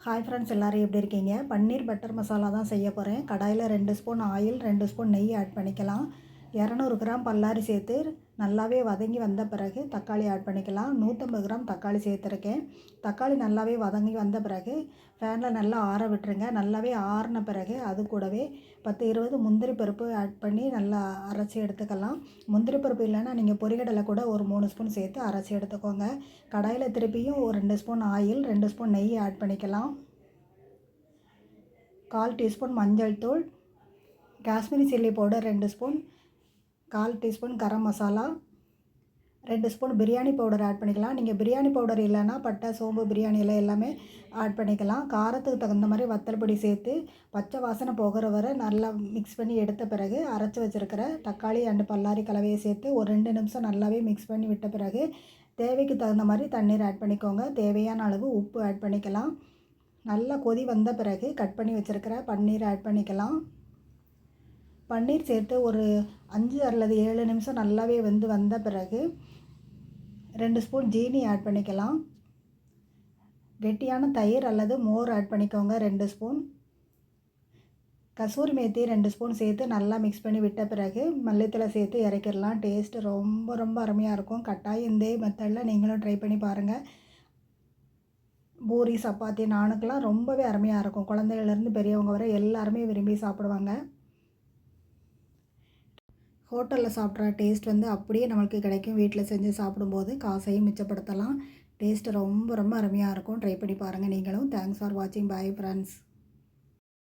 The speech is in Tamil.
ஹாய் ஃப்ரெண்ட்ஸ், எல்லோரும் எப்படி இருக்கீங்க? பன்னீர் பட்டர் மசாலா தான் செய்ய போகிறேன். கடாயில் 2 ஸ்பூன் ஆயில், 2 ஸ்பூன் நெய் ஆட் பண்ணிக்கலாம். 200 கிராம் பல்லாரி சேர்த்து நல்லாவே வதங்கி வந்த பிறகு தக்காளி ஆட் பண்ணிக்கலாம். 150 கிராம் தக்காளி சேர்த்துருக்கேன். தக்காளி நல்லாவே வதங்கி வந்த பிறகு ஃபேனில் நல்லா ஆற விட்டுருங்க. நல்லாவே ஆறின பிறகு அது கூடவே 10-20 முந்திரி பருப்பு ஆட் பண்ணி நல்லா அரைச்சி எடுத்துக்கலாம். முந்திரி பருப்பு இல்லைன்னா நீங்கள் பொரிகடலை கூட ஒரு 3 ஸ்பூன் சேர்த்து அரைச்சி எடுத்துக்கோங்க. கடாயில் திருப்பியும் ஒரு 2 ஸ்பூன் ஆயில், 2 ஸ்பூன் நெய் ஆட் பண்ணிக்கலாம். 1/4 டீஸ்பூன் மஞ்சள் தூள், Kashmiri chilli powder 2 spoon, 1/4 teaspoon garam masala, 2 spoon biryani powder add பண்ணிக்கலாம். நீங்கள் பிரியாணி பவுடர் இல்லைன்னா பட்டை, சோம்பு, பிரியாணி இலை எல்லாமே ஆட் பண்ணிக்கலாம். காரத்துக்கு தகுந்த மாதிரி வத்தல் பொடி சேர்த்து பச்சை வாசனை போகிற வரை நல்லா மிக்ஸ் பண்ணி எடுத்த பிறகு அரைச்சி வச்சுருக்கிற தக்காளி அண்டு பல்லாரி கலவையை சேர்த்து ஒரு 2 நிமிஷம் நல்லாவே மிக்ஸ் பண்ணி விட்ட பிறகு தேவைக்கு தகுந்த மாதிரி தண்ணீர் ஆட் பண்ணிக்கோங்க. தேவையான அளவு உப்பு ஆட் பண்ணிக்கலாம். நல்லா கொதி வந்த பிறகு கட் பண்ணி வச்சுருக்கிற பன்னீர் ஆட் பண்ணிக்கலாம். பன்னீர் சேர்த்து ஒரு 5 அல்லது 7 நிமிஷம் நல்லாவே வந்த பிறகு 2 ஸ்பூன் ஜீனி ஆட் பண்ணிக்கலாம். கெட்டியான தயிர் அல்லது மோர் ஆட் பண்ணிக்கோங்க 2 ஸ்பூன். கசூரி மேத்தி 2 ஸ்பூன் சேர்த்து நல்லா மிக்ஸ் பண்ணி விட்ட பிறகு மல்லித்தலை சேர்த்து இறக்கிடலாம். டேஸ்ட்டு ரொம்ப ரொம்ப அருமையாக இருக்கும். கட்டாயம் இந்த மெத்தடில் நீங்களும் ட்ரை பண்ணி பாருங்கள். பூரி, சப்பாத்தி, நானுக்கெல்லாம் ரொம்பவே அருமையாக இருக்கும். குழந்தைகள்லேருந்து பெரியவங்க வரை எல்லாருமே விரும்பி சாப்பிடுவாங்க. ஹோட்டலில் சாப்பிட்ற டேஸ்ட் அப்படியே நம்மளுக்கு கிடைக்கும். வீட்டில் செஞ்சு சாப்பிடும்போது காசையும் மிச்சப்படுத்தலாம். டேஸ்ட்டு ரொம்ப ரொம்ப அருமையாக இருக்கும். ட்ரை பண்ணி பாருங்கள் நீங்களும். தேங்க்ஸ் ஃபார் வாட்சிங். Bye friends.